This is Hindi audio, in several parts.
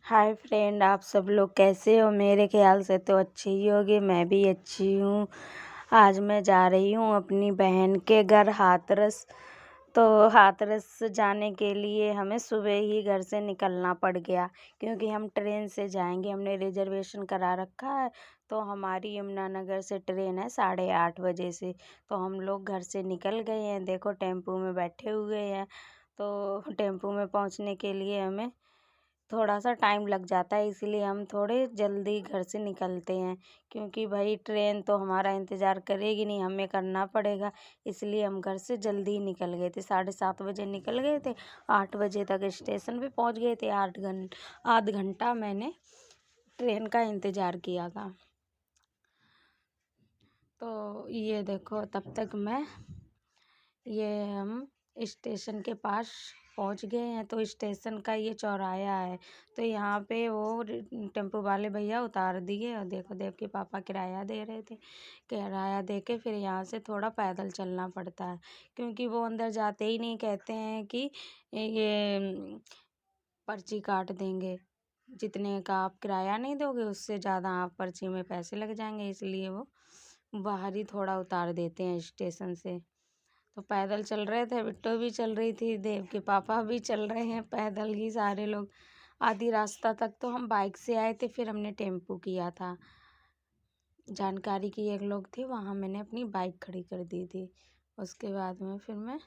हाय फ्रेंड, आप सब लोग कैसे हो? मेरे ख्याल से तो अच्छे ही होगे। मैं भी अच्छी हूँ। आज मैं जा रही हूँ अपनी बहन के घर हाथरस। तो हाथरस जाने के लिए हमें सुबह ही घर से निकलना पड़ गया, क्योंकि हम ट्रेन से जाएंगे। हमने रिजर्वेशन करा रखा है। तो हमारी यमुनानगर से ट्रेन है 8:30 बजे से। तो हम लोग घर से निकल गए हैं। देखो, टेम्पो में बैठे हुए हैं। तो टेम्पो में पहुँचने के लिए हमें थोड़ा सा टाइम लग जाता है, इसलिए हम थोड़े जल्दी घर से निकलते हैं, क्योंकि भाई ट्रेन तो हमारा इंतज़ार करेगी नहीं, हमें करना पड़ेगा। इसलिए हम घर से जल्दी ही निकल गए थे। 7:30 बजे निकल गए थे। 8 बजे तक स्टेशन पे पहुंच गए थे। आध घंटा मैंने ट्रेन का इंतज़ार किया था। तो ये देखो, तब तक हम स्टेशन के पास पहुंच गए हैं। तो स्टेशन का ये चौराहा है। तो यहाँ पे वो टेम्पो वाले भैया उतार दिए, और देखो देव के पापा किराया दे रहे थे। किराया दे के फिर यहाँ से थोड़ा पैदल चलना पड़ता है, क्योंकि वो अंदर जाते ही नहीं, कहते हैं कि ये पर्ची काट देंगे। जितने का आप किराया नहीं दोगे, उससे ज़्यादा आप पर्ची में पैसे लग जाएंगे, इसलिए वो बाहर ही थोड़ा उतार देते हैं स्टेशन से। तो पैदल चल रहे थे, बिट्टो भी चल रही थी, देव के पापा भी चल रहे हैं, पैदल ही सारे लोग। आधी रास्ता तक तो हम बाइक से आए थे, फिर हमने टेम्पो किया था। जानकारी की एक लोग थे, वहाँ मैंने अपनी बाइक खड़ी कर दी थी। उसके बाद में फिर मैं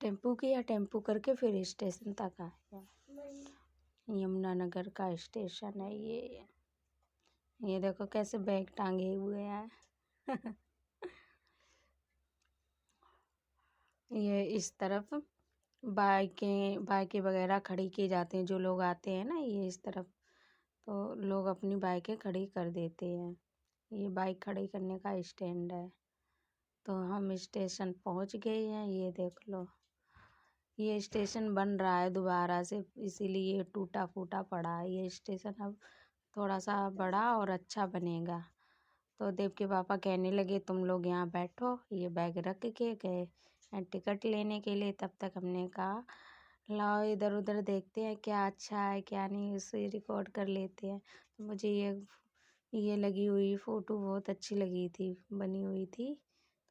टेम्पो किया, टेम्पो करके फिर स्टेशन तक आया। यमुनानगर का स्टेशन है ये देखो कैसे बैग टांगे हुए हैं। ये इस तरफ बाइकें वगैरह खड़ी की जाती हैं। जो लोग आते हैं ना, ये इस तरफ तो लोग अपनी बाइकें खड़ी कर देते हैं। ये बाइक खड़ी करने का स्टैंड है। तो हम स्टेशन पहुंच गए हैं। ये देख लो, ये स्टेशन बन रहा है दोबारा से, इसीलिए टूटा फूटा पड़ा है। ये स्टेशन अब थोड़ा सा बड़ा और अच्छा बनेगा। तो देव के पापा कहने लगे, तुम लोग यहाँ बैठो, ये बैग रख के गए टिकट लेने के लिए। तब तक हमने कहा, लाओ इधर उधर देखते हैं क्या अच्छा है क्या नहीं, उसे रिकॉर्ड कर लेते हैं। तो मुझे ये लगी हुई फ़ोटो बहुत अच्छी लगी थी, बनी हुई थी,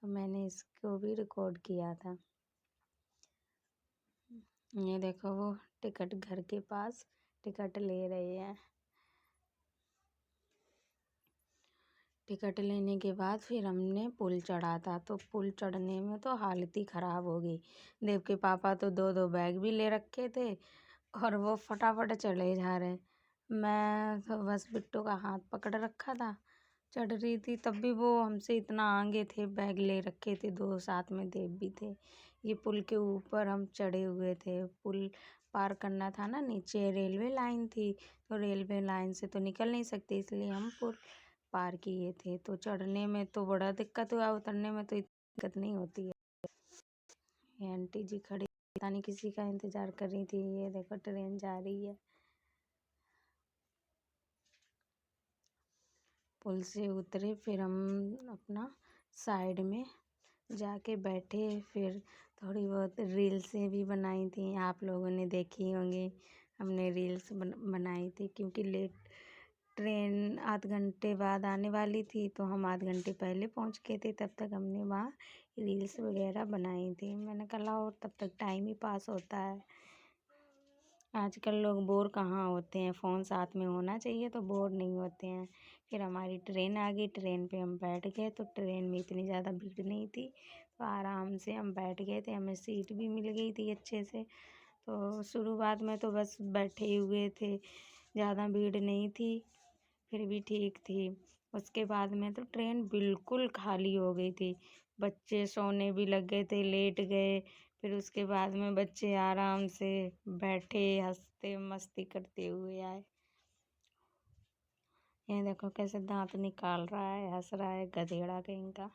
तो मैंने इसको भी रिकॉर्ड किया था। ये देखो, वो टिकट घर के पास टिकट ले रहे हैं। टिकट लेने के बाद फिर हमने पुल चढ़ा था। तो पुल चढ़ने में तो हालत ही ख़राब हो गई। देव के पापा तो दो दो बैग भी ले रखे थे, और वो फटाफट चढ़े जा रहे। मैं तो बस बिट्टू का हाथ पकड़ रखा था, चढ़ रही थी। तब भी वो हमसे इतना आगे थे, बैग ले रखे थे दो, साथ में देव भी थे। ये पुल के ऊपर हम चढ़े हुए थे। पुल पार करना था ना, नीचे रेलवे लाइन थी, तो रेलवे लाइन से तो निकल नहीं सकते, इसलिए हम पुल पार किए थे। तो चढ़ने में तो बड़ा दिक्कत हुआ, उतरने में तो इतनी दिक्कत नहीं होती है। ये आंटी जी खड़ी, पता नहीं किसी का इंतजार कर रही थी। ये देखो ट्रेन जा रही है। पुल से उतरे, फिर हम अपना साइड में जाके बैठे। फिर थोड़ी बहुत रील्सें भी बनाई थी, आप लोगों ने देखी होंगी। हमने रील्स बनाई थी, क्योंकि लेट ट्रेन आध घंटे बाद आने वाली थी, तो हम आध घंटे पहले पहुंच गए थे। तब तक हमने वहाँ रील्स वगैरह बनाई थी। मैंने कहा और तब तक टाइम ही पास होता है। आजकल लोग बोर कहाँ होते हैं, फ़ोन साथ में होना चाहिए तो बोर नहीं होते हैं। फिर हमारी ट्रेन आ गई, ट्रेन पे हम बैठ गए। तो ट्रेन में इतनी ज़्यादा भीड़ नहीं थी, तो आराम से हम बैठ गए थे, हमें सीट भी मिल गई थी अच्छे से। तो शुरुआत में तो बस बैठे ही हुए थे, ज़्यादा भीड़ नहीं थी, फिर भी ठीक थी। उसके बाद में तो ट्रेन बिल्कुल खाली हो गई थी, बच्चे सोने भी लग गए थे, लेट गए। फिर उसके बाद में बच्चे आराम से बैठे, हंसते मस्ती करते हुए आए। ये देखो कैसे दांत निकाल रहा है, हंस रहा है, गधेड़ा कहीं का।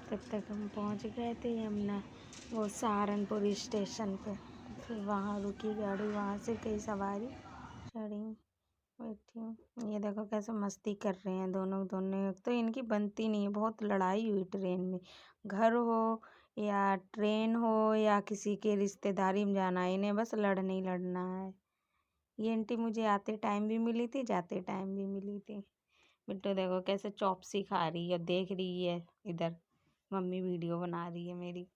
तब तक हम पहुंच गए थे वो सहारनपुर स्टेशन पे। फिर वहाँ रुकी गाड़ी, वहाँ से कई सवारी चढ़ी, बैठी। ये देखो कैसे मस्ती कर रहे हैं दोनों दोनों। तो इनकी बनती नहीं है, बहुत लड़ाई हुई ट्रेन में। घर हो या ट्रेन हो या किसी के रिश्तेदारी में जाना है, इन्हें बस लड़ना ही लड़ना है। ये आंटी मुझे आते टाइम भी मिली थी, जाते टाइम भी मिली थी। बिट्टू देखो कैसे चॉपसी खा रही है, देख रही है इधर, मम्मी वीडियो बना रही है मेरी।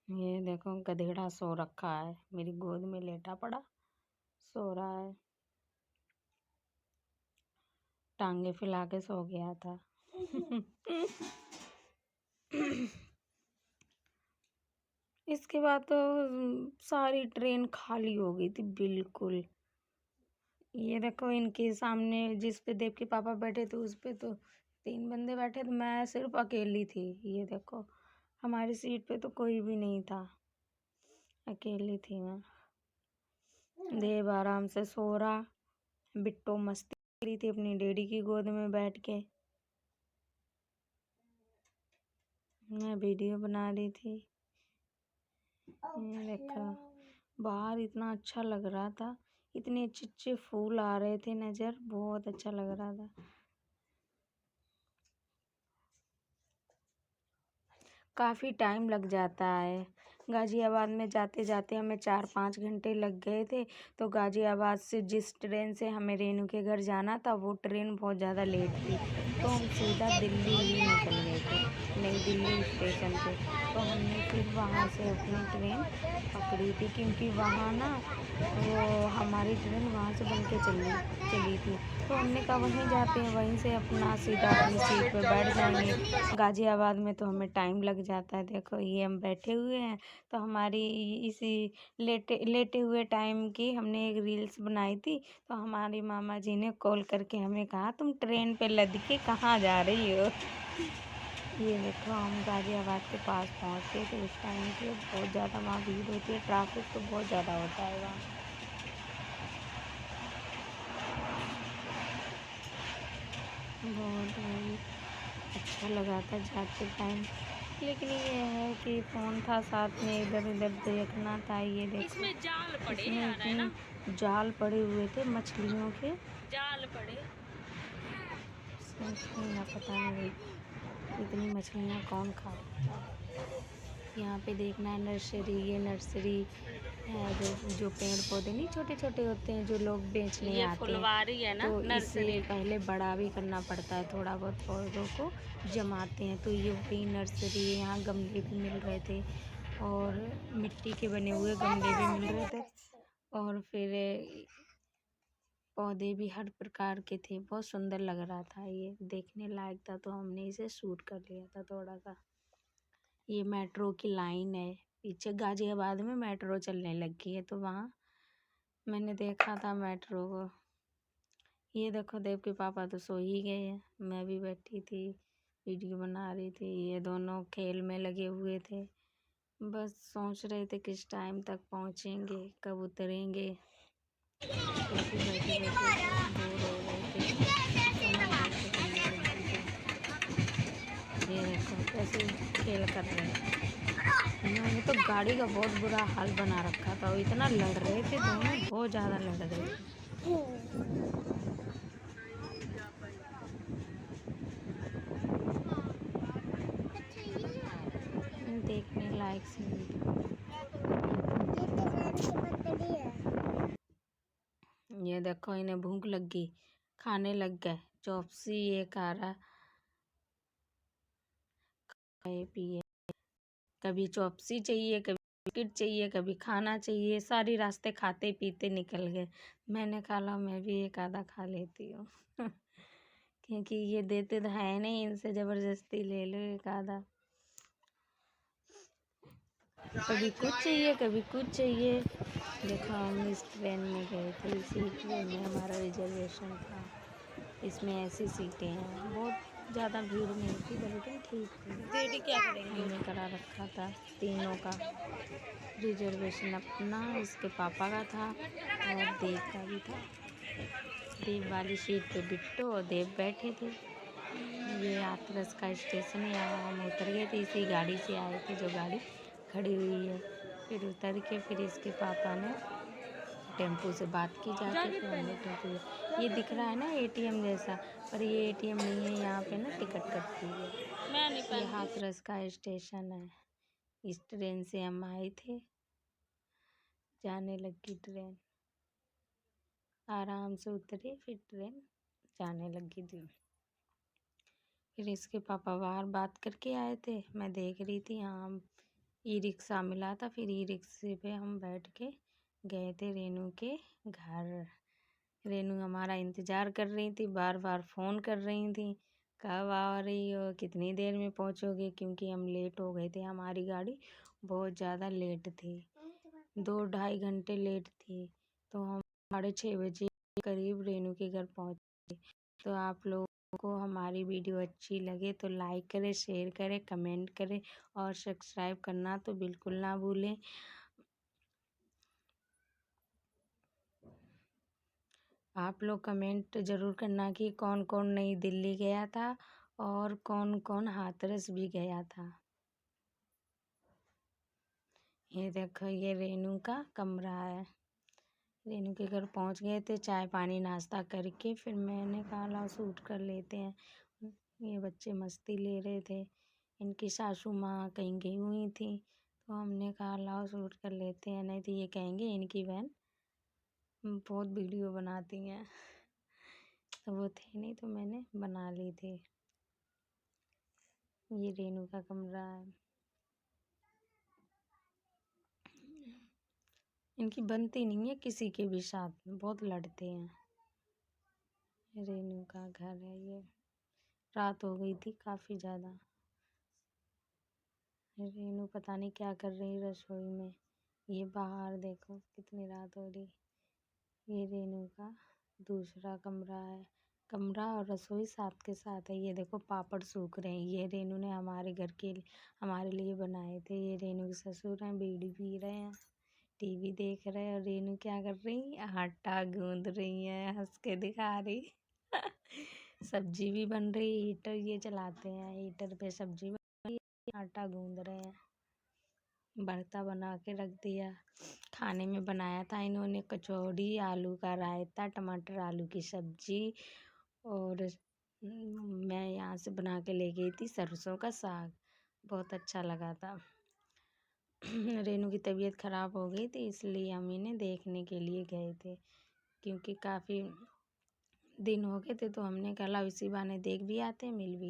ये देखो गधेड़ा सो रखा है, मेरी गोद में लेटा पड़ा सो रहा है, टांगे फैला के सो गया था। इसके बाद तो सारी ट्रेन खाली हो गई थी बिल्कुल। ये देखो इनके सामने जिस पे देव के पापा बैठे थे उस पे तो 3 बंदे बैठे थे, मैं सिर्फ अकेली थी। ये देखो हमारी सीट पे तो कोई भी नहीं था, अकेली थी मैं। देव आराम से सो रहा, बिट्टो मस्ती कर रही थी अपनी डैडी की गोद में बैठ के। मैं वीडियो बना रही थी। ये देखो बाहर इतना अच्छा लग रहा था, इतने अच्छे अच्छे फूल आ रहे थे नज़र, बहुत अच्छा लग रहा था। काफ़ी टाइम लग जाता है गाज़ियाबाद में, जाते जाते हमें 4-5 घंटे लग गए थे। तो गाज़ियाबाद से जिस ट्रेन से हमें रेनू के घर जाना था वो ट्रेन बहुत ज़्यादा लेट थी, तो हम सीधा दिल्ली ही निकल गए थे, नई दिल्ली स्टेशन पे। तो हमने फिर वहाँ से अपनी ट्रेन पकड़ी थी, क्योंकि वहाँ ना वो हमारी ट्रेन वहाँ से बन के चली थी। तो हमने कहा वहीं जाते हैं, वहीं से अपना सीधा अपनी सीट पे बैठ जाएंगे। गाज़ियाबाद में तो हमें टाइम लग जाता है। देखो ये हम बैठे हुए हैं, तो हमारी इसी लेटे लेटे हुए टाइम की हमने एक रील्स बनाई थी। तो हमारे मामा जी ने कॉल करके हमें कहा तुम ट्रेन पे लद के कहाँ जा रही हो। ये देखो हम गाज़ियाबाद के पास पहुँच गए थे उस टाइम पे। बहुत ज़्यादा वहाँ भीड़ होती है, ट्रैफिक तो बहुत ज़्यादा होता है वहाँ। बहुत वही अच्छा लगा था जाते टाइम, लेकिन ये है कि फ़ोन था साथ में, इधर उधर देखना था। ये देखो इसमें इतने जाल पड़े हुए थे मछलियों के, जाल पड़े ना, पता नहीं भाई इतनी मछलियाँ कौन खा लेता है। यहाँ पे देखना है नर्सरी, ये नर्सरी है जो पेड़ पौधे नहीं छोटे छोटे होते हैं जो लोग बेचने आते हैं, तो इसे पहले बड़ा भी करना पड़ता है, थोड़ा बहुत पौधों को जमाते हैं। तो ये वही नर्सरी है, यहाँ गमले भी मिल रहे थे और मिट्टी के बने हुए गमले भी मिल रहे थे, और फिर पौधे भी हर प्रकार के थे। बहुत सुंदर लग रहा था, ये देखने लायक था, तो हमने इसे शूट कर लिया था थोड़ा सा। ये मेट्रो की लाइन है, पीछे गाज़ियाबाद में मेट्रो चलने लग गई है, तो वहाँ मैंने देखा था मेट्रो को। ये देखो देव के पापा तो सो ही गए हैं, मैं भी बैठी थी वीडियो बना रही थी। ये दोनों खेल में लगे हुए थे, बस सोच रहे थे किस टाइम तक पहुँचेंगे, कब उतरेंगे। ऐसे बैठे बैठे बोर हो रहे थे, समय पास करने लगी थी। ये देखो कैसे खेल कर रहे हैं। इन्होंने तो गाड़ी का बहुत बुरा हाल बना रखा था, वो इतना लड़ रहे थे दोनों, बहुत ज़्यादा लड़ रहे थे। देखने लायक सीन था। ये देखो इन्हें भूख लग गई, खाने लग गए। चॉपसी ये खा रहा, खाए पिए, कभी चॉपसी चाहिए, कभी बिस्किट चाहिए, कभी खाना चाहिए, सारी रास्ते खाते पीते निकल गए। मैंने कहा लो मैं भी एक आधा खा लेती हूँ। क्योंकि ये देते तो है नहीं, इनसे ज़बरदस्ती ले लो एक आधा। कभी कुछ चाहिए, कभी कुछ चाहिए। देखो हम इस ट्रेन में गए थे, इसी ट्रेन में हमारा रिजर्वेशन था। इसमें ऐसी सीटें हैं, बहुत ज़्यादा भीड़ नहीं थी लेकिन ठीक थी। क्या करेंगे, हमने करा रखा था तीनों का रिजर्वेशन, अपना, इसके पापा का था और देव का भी था। देव वाली सीट पे बिट्टो और देव बैठे थे। ये हाथरस का स्टेशन है, यहाँ हम उतर गए थे, इसी गाड़ी से आए थे जो गाड़ी खड़ी हुई है। फिर उतर के फिर इसके पापा ने टेम्पो से बात की जाके, फिर हमने टेम्पो, ये दिख रहा है ना एटीएम जैसा, पर ये एटीएम नहीं है, यहाँ पे ना टिकट कटती है। ये हाथरस का स्टेशन है। इस ट्रेन से हम आए थे, जाने लगी ट्रेन, आराम से उतरे, फिर ट्रेन जाने लगी थी। फिर इसके पापा बाहर बात करके आए थे, मैं देख रही थी। हाँ, ई रिक्शा मिला था, फिर ई रिक्शे पे हम बैठ के गए थे रेनू के घर। रेनू हमारा इंतज़ार कर रही थी, बार बार फ़ोन कर रही थी, कब आ रही हो, कितनी देर में पहुँचोगे, क्योंकि हम लेट हो गए थे। हमारी गाड़ी बहुत ज़्यादा लेट थी, 2-2.5 घंटे लेट थी। तो हम 6:30 बजे करीब रेनू के घर पहुँचे। तो आप लोगों को हमारी वीडियो अच्छी लगे तो लाइक करें, शेयर करें, कमेंट करें और सब्सक्राइब करना तो बिल्कुल ना भूलें। आप लोग कमेंट ज़रूर करना कि कौन कौन नई दिल्ली गया था और कौन कौन हाथरस भी गया था। ये देखो, ये रेनू का कमरा है। रेनू के घर पहुंच गए थे, चाय पानी नाश्ता करके। फिर मैंने कहा लाओ शूट कर लेते हैं। ये बच्चे मस्ती ले रहे थे, इनकी सासू माँ कहीं गई हुई थी, तो हमने कहा लाओ शूट कर लेते हैं, नहीं तो ये कहेंगे इनकी बहन बहुत वीडियो बनाती हैं। तो वो थे नहीं, तो मैंने बना ली थी। ये रेनू का कमरा है। इनकी बनती नहीं है किसी के भी साथ में, बहुत लड़ते हैं। रेनू का घर है ये। रात हो गई थी काफ़ी ज़्यादा। रेनू पता नहीं क्या कर रही रसोई में। ये बाहर देखो कितनी रात हो रही। ये रेनू का दूसरा कमरा है। कमरा और रसोई साथ के साथ है। ये देखो पापड़ सूख रहे हैं, ये रेनू ने हमारे लिए बनाए थे। ये रेनू के ससुर हैं, बीड़ी पी रहे हैं, टीवी देख रहे हैं। और रेनू क्या कर रही, आटा गूंद रही है, हंस के दिखा रही। सब्जी भी बन रही, हीटर ये चलाते हैं, हीटर पे सब्जी बन रही है, आटा गूंद रहे हैं। भरता बना के रख दिया। खाने में बनाया था इन्होंने कचौड़ी, आलू का रायता, टमाटर आलू की सब्जी, और मैं यहाँ से बना के ले गई थी सरसों का साग, बहुत अच्छा लगा था। रेनू की तबीयत ख़राब हो गई थी, इसलिए हम इन्हें देखने के लिए गए थे, क्योंकि काफ़ी दिन हो गए थे। तो हमने कहा इसी बहाने देख भी आते, मिल भी